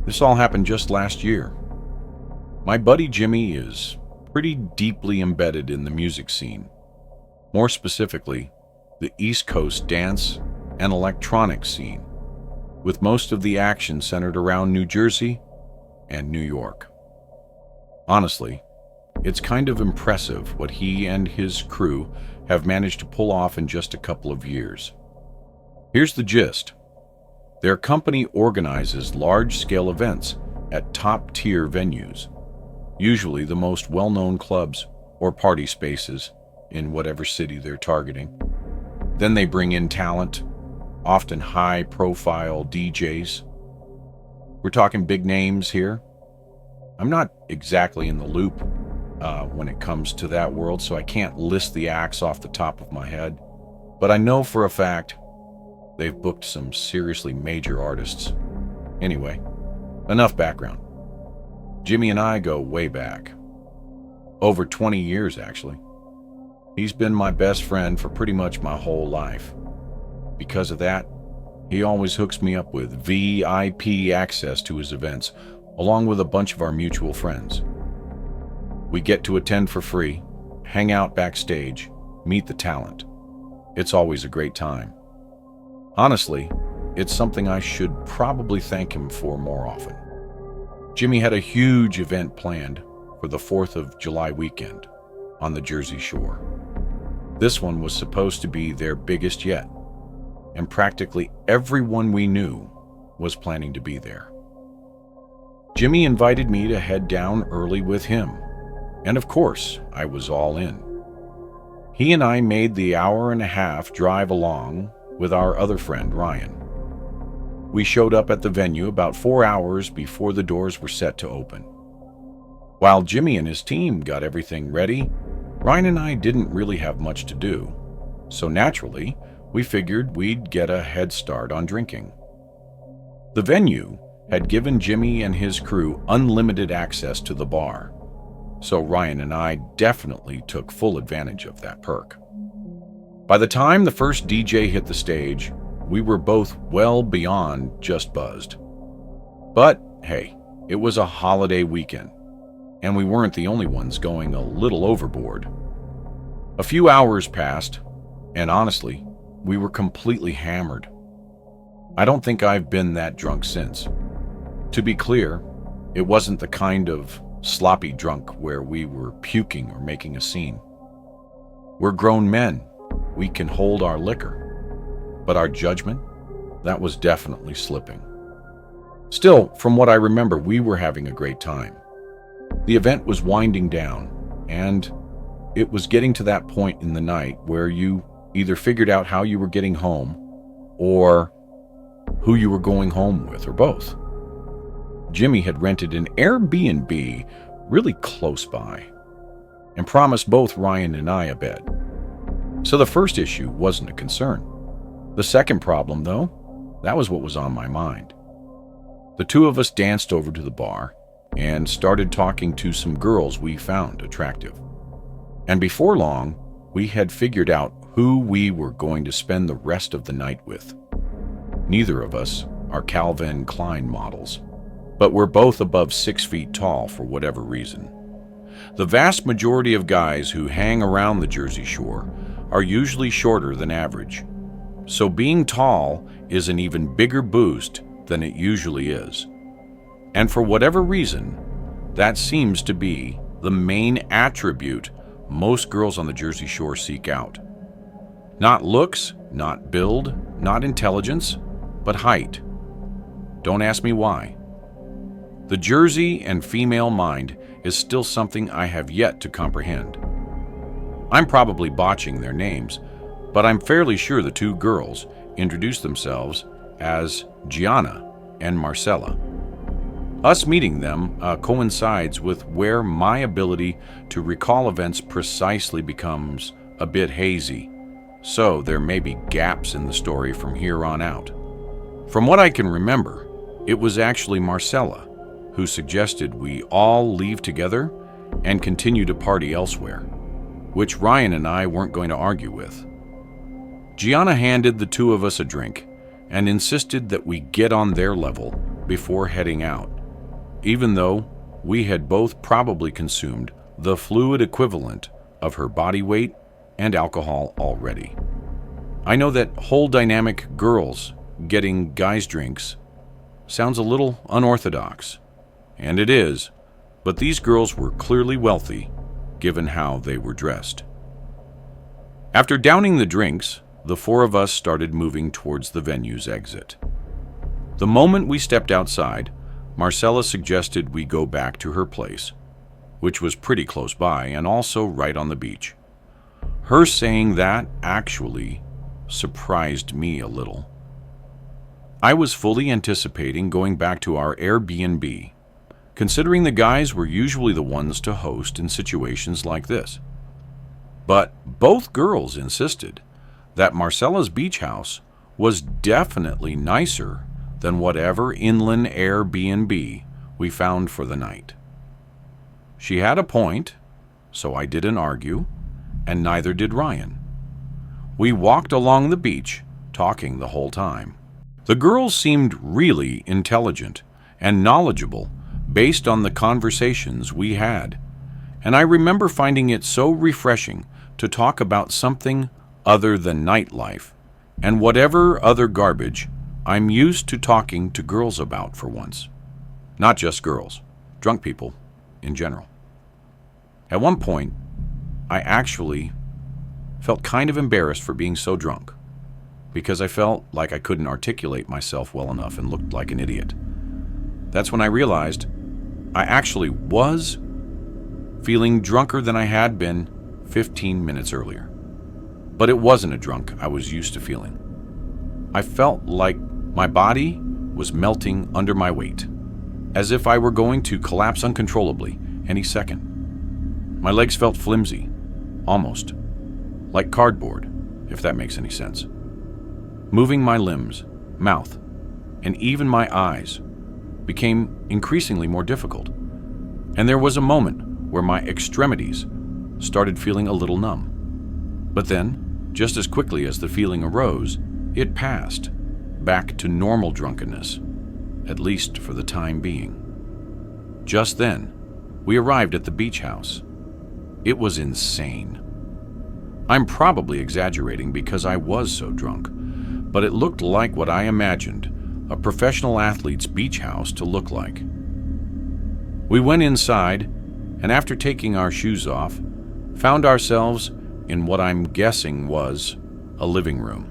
This all happened just last year. My buddy Jimmy is pretty deeply embedded in the music scene. More specifically, the East Coast dance and electronic scene, with most of the action centered around New Jersey and New York. Honestly, it's kind of impressive what he and his crew have managed to pull off in just a couple of years. Here's the gist. Their company organizes large-scale events at top-tier venues, usually the most well-known clubs or party spaces in whatever city they're targeting. Then they bring in talent, often high-profile DJs. We're talking big names here. I'm not exactly in the loop when it comes to that world, so I can't list the acts off the top of my head. But I know for a fact they've booked some seriously major artists. Anyway, enough background. Jimmy and I go way back. Over 20 years, actually. He's been my best friend for pretty much my whole life. Because of that, he always hooks me up with VIP access to his events, along with a bunch of our mutual friends. We get to attend for free, hang out backstage, meet the talent. It's always a great time. Honestly, it's something I should probably thank him for more often. Jimmy had a huge event planned for the 4th of July weekend on the Jersey Shore. This one was supposed to be their biggest yet, and practically everyone we knew was planning to be there. Jimmy invited me to head down early with him, and of course, I was all in. He and I made the hour-and-a-half drive along with our other friend, Ryan. We showed up at the venue about 4 hours before the doors were set to open. While Jimmy and his team got everything ready, Ryan and I didn't really have much to do, so naturally, we figured we'd get a head start on drinking. The venue had given Jimmy and his crew unlimited access to the bar, so Ryan and I definitely took full advantage of that perk. By the time the first DJ hit the stage, we were both well beyond just buzzed. But hey, it was a holiday weekend, and we weren't the only ones going a little overboard. A few hours passed, and honestly, we were completely hammered. I don't think I've been that drunk since. To be clear, it wasn't the kind of sloppy drunk where we were puking or making a scene. We're grown men. We can hold our liquor. But our judgment, that was definitely slipping. Still, from what I remember, we were having a great time. The event was winding down, and it was getting to that point in the night where you either figured out how you were getting home or who you were going home with, or both. Jimmy had rented an Airbnb really close by and promised both Ryan and I a bed. So the first issue wasn't a concern. The second problem, though, that was what was on my mind. The two of us danced over to the bar and started talking to some girls we found attractive. And before long, we had figured out who we were going to spend the rest of the night with. Neither of us are Calvin Klein models, but we're both above 6 feet tall for whatever reason. The vast majority of guys who hang around the Jersey Shore are usually shorter than average, so being tall is an even bigger boost than it usually is. And for whatever reason, that seems to be the main attribute most girls on the Jersey Shore seek out. Not looks, not build, not intelligence, but height. Don't ask me why. The Jersey and female mind is still something I have yet to comprehend. I'm probably botching their names, but I'm fairly sure the two girls introduced themselves as Gianna and Marcella. Us meeting them coincides with where my ability to recall events precisely becomes a bit hazy, so there may be gaps in the story from here on out. From what I can remember, it was actually Marcella who suggested we all leave together and continue to party elsewhere, which Ryan and I weren't going to argue with. Gianna handed the two of us a drink and insisted that we get on their level before heading out, even though we had both probably consumed the fluid equivalent of her body weight and alcohol already. I know that whole dynamic girls getting guys' drinks sounds a little unorthodox, and it is, but these girls were clearly wealthy given how they were dressed. After downing the drinks, the four of us started moving towards the venue's exit. The moment we stepped outside, Marcella suggested we go back to her place, which was pretty close by and also right on the beach. Her saying that actually surprised me a little. I was fully anticipating going back to our Airbnb, considering the guys were usually the ones to host in situations like this. But both girls insisted that Marcella's beach house was definitely nicer than whatever inland Airbnb we found for the night. She had a point, so I didn't argue, and neither did Ryan. We walked along the beach, talking the whole time. The girls seemed really intelligent and knowledgeable based on the conversations we had, and I remember finding it so refreshing to talk about something other than nightlife and whatever other garbage I'm used to talking to girls about for once. Not just girls, drunk people in general. At one point, I actually felt kind of embarrassed for being so drunk, because I felt like I couldn't articulate myself well enough and looked like an idiot. That's when I realized I actually was feeling drunker than I had been 15 minutes earlier. But it wasn't a drunk I was used to feeling. I felt like my body was melting under my weight, as if I were going to collapse uncontrollably any second. My legs felt flimsy, almost like cardboard, if that makes any sense. Moving my limbs, mouth, and even my eyes became increasingly more difficult, and there was a moment where my extremities started feeling a little numb. But then, just as quickly as the feeling arose, it passed back to normal drunkenness, at least for the time being. Just then, we arrived at the beach house. It was insane. I'm probably exaggerating because I was so drunk, but it looked like what I imagined a professional athlete's beach house to look like. We went inside, and after taking our shoes off, found ourselves in what I'm guessing was a living room.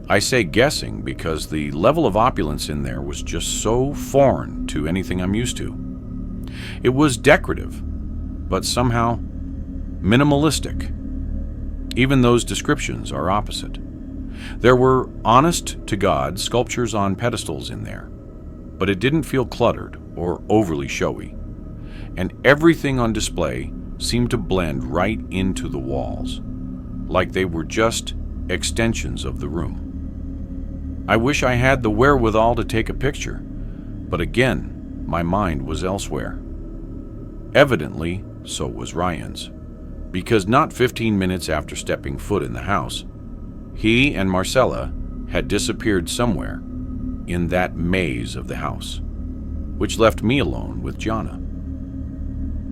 I say guessing because the level of opulence in there was just so foreign to anything I'm used to. It was decorative, but somehow minimalistic. Even those descriptions are opposite. There were honest-to-God sculptures on pedestals in there, but it didn't feel cluttered or overly showy, and everything on display seemed to blend right into the walls, like they were just extensions of the room. I wish I had the wherewithal to take a picture, but again, my mind was elsewhere. Evidently, so was Ryan's, because not 15 minutes after stepping foot in the house, he and Marcella had disappeared somewhere in that maze of the house, which left me alone with Gianna.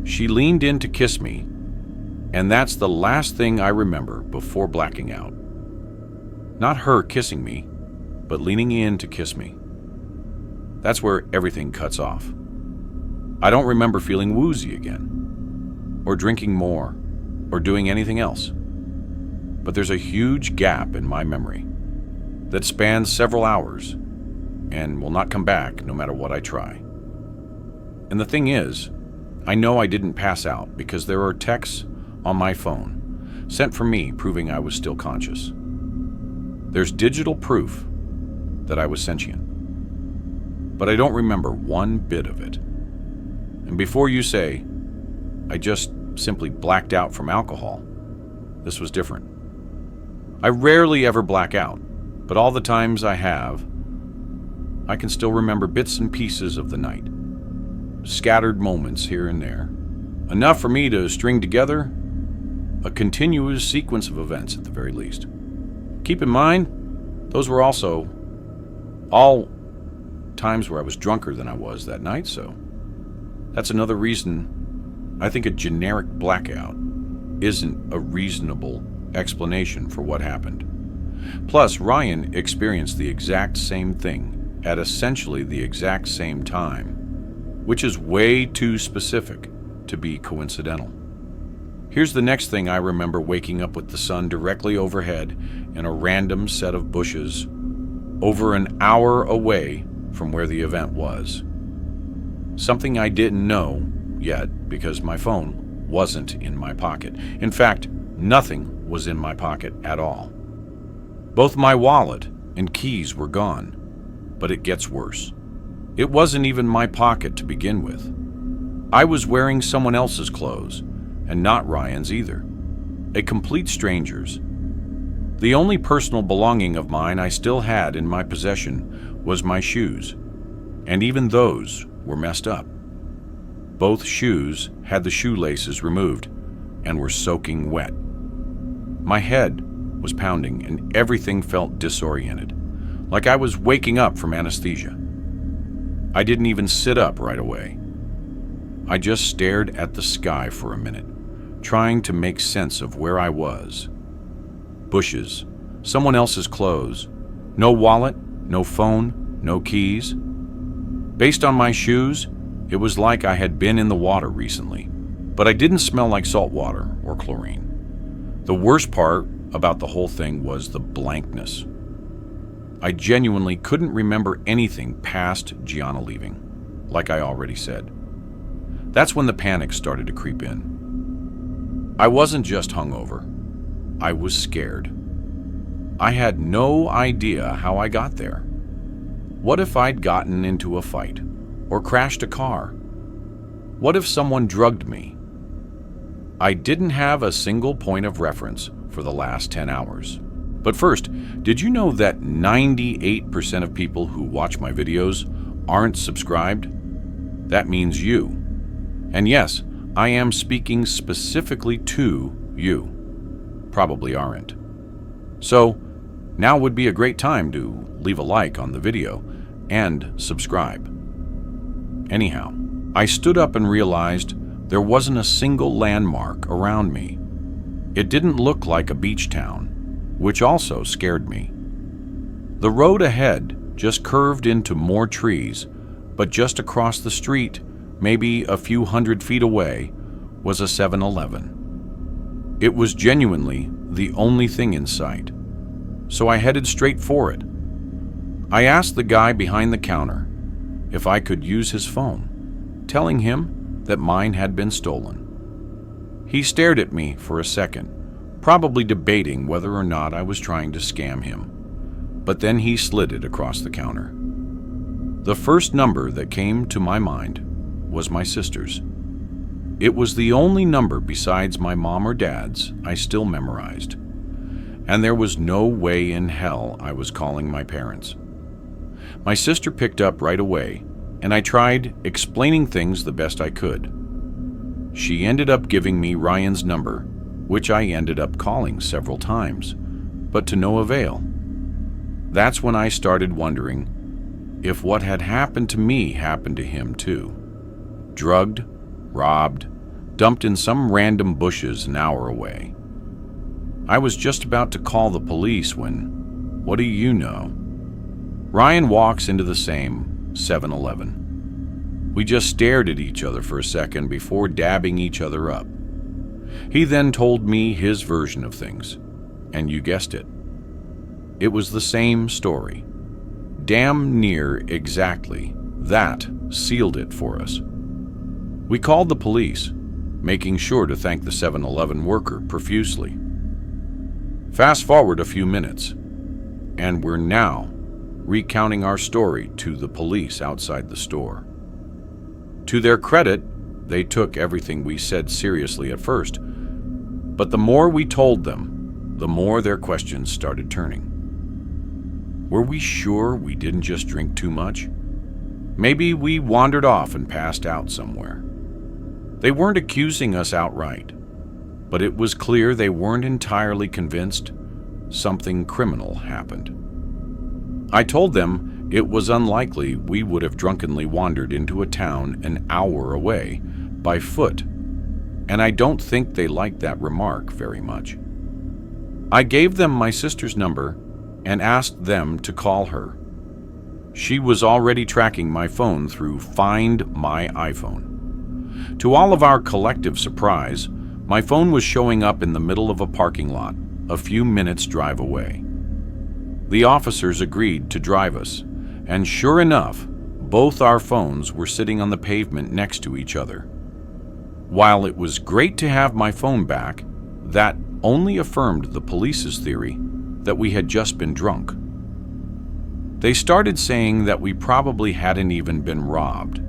She leaned in to kiss me, and that's the last thing I remember before blacking out. Not her kissing me, but leaning in to kiss me. That's where everything cuts off. I don't remember feeling woozy again, or drinking more, or doing anything else. But there's a huge gap in my memory that spans several hours and will not come back no matter what I try. And the thing is, I know I didn't pass out because there are texts on my phone sent from me proving I was still conscious. There's digital proof that I was sentient, but I don't remember one bit of it. And before you say, I just simply blacked out from alcohol, this was different. I rarely ever black out, but all the times I have, I can still remember bits and pieces of the night, scattered moments here and there, enough for me to string together a continuous sequence of events at the very least. Keep in mind, those were also all times where I was drunker than I was that night, so that's another reason I think a generic blackout isn't a reasonable explanation for what happened. Plus, Ryan experienced the exact same thing at essentially the exact same time, which is way too specific to be coincidental. Here's the next thing I remember: waking up with the sun directly overhead in a random set of bushes over an hour away from where the event was. Something I didn't know yet because my phone wasn't in my pocket. In fact, nothing was in my pocket at all. Both my wallet and keys were gone, but it gets worse. It wasn't even my pocket to begin with. I was wearing someone else's clothes, and not Ryan's either. A complete stranger's. The only personal belonging of mine I still had in my possession was my shoes, and even those were messed up. Both shoes had the shoelaces removed and were soaking wet. My head was pounding and everything felt disoriented, like I was waking up from anesthesia. I didn't even sit up right away. I just stared at the sky for a minute, trying to make sense of where I was. Bushes, someone else's clothes, no wallet, no phone, no keys. Based on my shoes, it was like I had been in the water recently, but I didn't smell like salt water or chlorine. The worst part about the whole thing was the blankness. I genuinely couldn't remember anything past Gianna leaving, like I already said. That's when the panic started to creep in. I wasn't just hungover. I was scared. I had no idea how I got there. What if I'd gotten into a fight or crashed a car? What if someone drugged me? I didn't have a single point of reference for the last 10 hours. But first, did you know that 98% of people who watch my videos aren't subscribed? That means you. And yes, I am speaking specifically to you. Probably aren't. So, now would be a great time to leave a like on the video and subscribe. Anyhow, I stood up and realized there wasn't a single landmark around me. It didn't look like a beach town, which also scared me. The road ahead just curved into more trees, but just across the street, maybe a few 100 feet away, was a 7-Eleven. It was genuinely the only thing in sight, so I headed straight for it. I asked the guy behind the counter if I could use his phone, telling him that mine had been stolen. He stared at me for a second, probably debating whether or not I was trying to scam him, but then he slid it across the counter. The first number that came to my mind was my sister's. It was the only number besides my mom or dad's I still memorized, and there was no way in hell I was calling my parents. My sister picked up right away, and I tried explaining things the best I could. She ended up giving me Ryan's number, which I ended up calling several times, but to no avail. That's when I started wondering if what had happened to me happened to him too. Drugged, robbed, dumped in some random bushes an hour away. I was just about to call the police when, what do you know? Ryan walks into the same 7-Eleven. We just stared at each other for a second before dabbing each other up. He then told me his version of things, and you guessed it. It was the same story. Damn near exactly. That sealed it for us. We called the police, making sure to thank the 7-Eleven worker profusely. Fast forward a few minutes, and we're now recounting our story to the police outside the store. To their credit, they took everything we said seriously at first, but the more we told them, the more their questions started turning. Were we sure we didn't just drink too much? Maybe we wandered off and passed out somewhere. They weren't accusing us outright, but it was clear they weren't entirely convinced something criminal happened. I told them it was unlikely we would have drunkenly wandered into a town an hour away by foot, and I don't think they liked that remark very much. I gave them my sister's number and asked them to call her. She was already tracking my phone through Find My iPhone. To all of our collective surprise, my phone was showing up in the middle of a parking lot, a few minutes' drive away. The officers agreed to drive us, and sure enough, both our phones were sitting on the pavement next to each other. While it was great to have my phone back, that only affirmed the police's theory that we had just been drunk. They started saying that we probably hadn't even been robbed,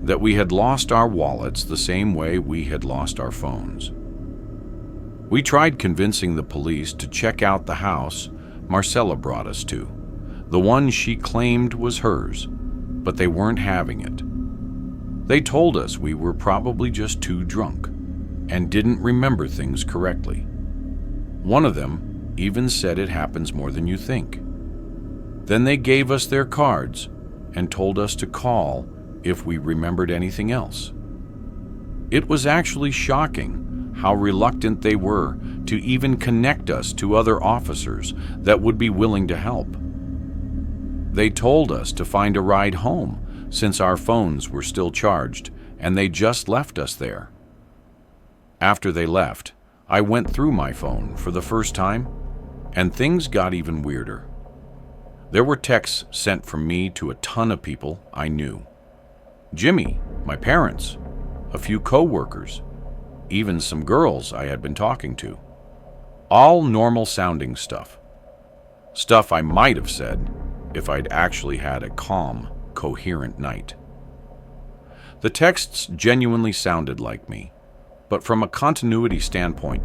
that we had lost our wallets the same way we had lost our phones. We tried convincing the police to check out the house Marcella brought us to, the one she claimed was hers, but they weren't having it. They told us we were probably just too drunk and didn't remember things correctly. One of them even said it happens more than you think. Then they gave us their cards and told us to call if we remembered anything else. It was actually shocking how reluctant they were to even connect us to other officers that would be willing to help. They told us to find a ride home since our phones were still charged and they just left us there. After they left, I went through my phone for the first time, and things got even weirder. There were texts sent from me to a ton of people I knew. Jimmy, my parents, a few co-workers, even some girls I had been talking to. All normal-sounding stuff. Stuff I might have said if I'd actually had a calm, coherent night. The texts genuinely sounded like me, but from a continuity standpoint,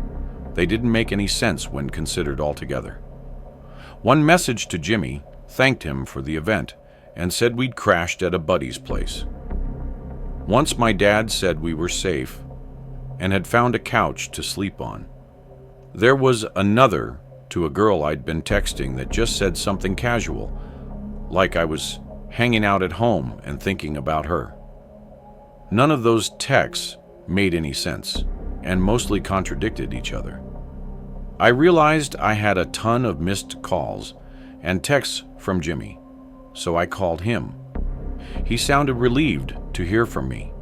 they didn't make any sense when considered altogether. One message to Jimmy thanked him for the event and said we'd crashed at a buddy's place. Once my dad said we were safe and had found a couch to sleep on. There was another to a girl I'd been texting that just said something casual, like I was hanging out at home and thinking about her. None of those texts made any sense and mostly contradicted each other. I realized I had a ton of missed calls and texts from Jimmy, so I called him. He sounded relieved to hear from me,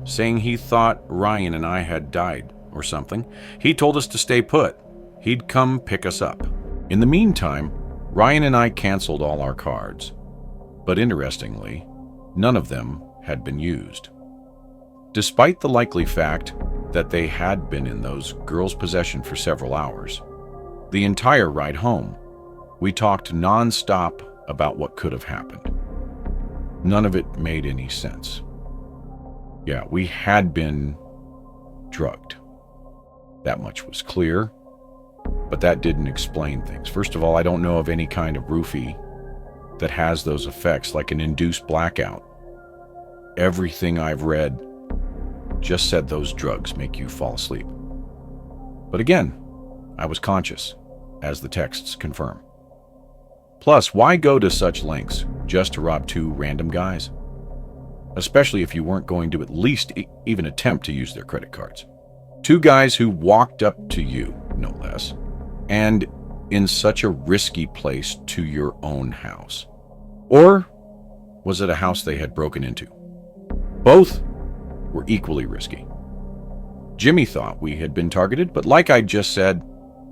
saying he thought Ryan and I had died or something. He told us to stay put. He'd come pick us up. In the meantime, Ryan and I canceled all our cards, but interestingly, none of them had been used. Despite the likely fact that they had been in those girls' possession for several hours, the entire ride home, we talked non-stop about what could have happened. None of it made any sense. Yeah, we had been drugged. That much was clear, but that didn't explain things. First of all, I don't know of any kind of roofie that has those effects, like an induced blackout. Everything I've read just said those drugs make you fall asleep. But again, I was conscious, as the texts confirm. Plus, why go to such lengths just to rob two random guys? Especially if you weren't going to at least even attempt to use their credit cards. Two guys who walked up to you, no less, and in such a risky place to your own house. Or was it a house they had broken into? Both were equally risky. Jimmy thought we had been targeted, but like I just said,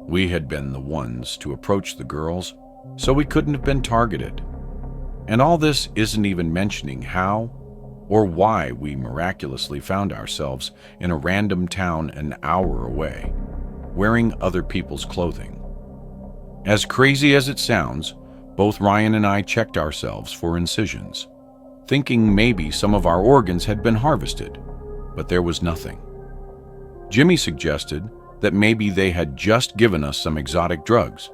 we had been the ones to approach the girls, so we couldn't have been targeted. And all this isn't even mentioning how or why we miraculously found ourselves in a random town an hour away, wearing other people's clothing. As crazy as it sounds, both Ryan and I checked ourselves for incisions, thinking maybe some of our organs had been harvested, but there was nothing. Jimmy suggested that maybe they had just given us some exotic drugs,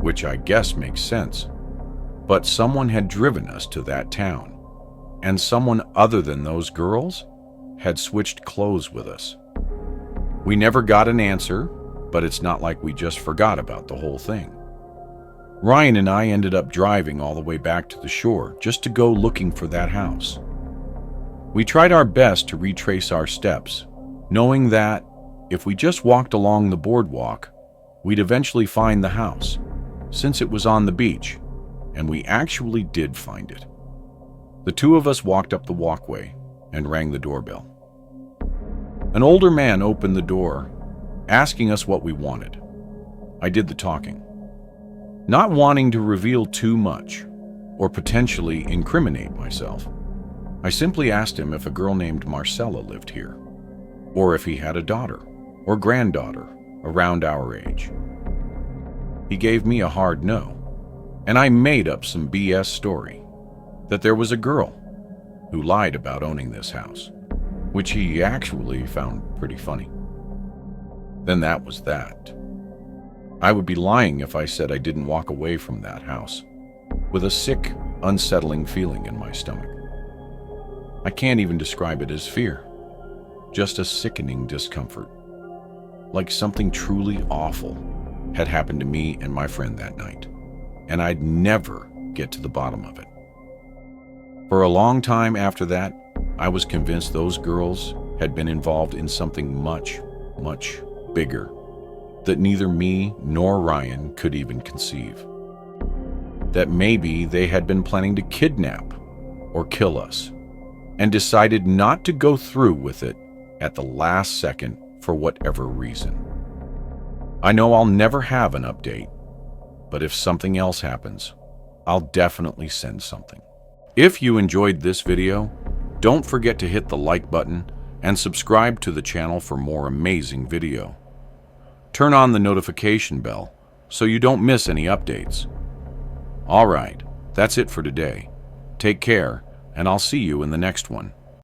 which I guess makes sense. But someone had driven us to that town, and someone other than those girls had switched clothes with us. We never got an answer, but it's not like we just forgot about the whole thing. Ryan and I ended up driving all the way back to the shore just to go looking for that house. We tried our best to retrace our steps, knowing that if we just walked along the boardwalk, we'd eventually find the house, since it was on the beach, and we actually did find it. The two of us walked up the walkway and rang the doorbell. An older man opened the door, asking us what we wanted. I did the talking. Not wanting to reveal too much, or potentially incriminate myself, I simply asked him if a girl named Marcella lived here, or if he had a daughter or granddaughter around our age. He gave me a hard no, and I made up some BS story that there was a girl who lied about owning this house, which he actually found pretty funny. Then that was that. I would be lying if I said I didn't walk away from that house with a sick, unsettling feeling in my stomach. I can't even describe it as fear, just a sickening discomfort, like something truly awful had happened to me and my friend that night, and I'd never get to the bottom of it. For a long time after that, I was convinced those girls had been involved in something much, much bigger that neither me nor Ryan could even conceive. That maybe they had been planning to kidnap or kill us and decided not to go through with it at the last second for whatever reason. I know I'll never have an update, but if something else happens, I'll definitely send something. If you enjoyed this video, don't forget to hit the like button and subscribe to the channel for more amazing video. Turn on the notification bell so you don't miss any updates. Alright, that's it for today. Take care, and I'll see you in the next one.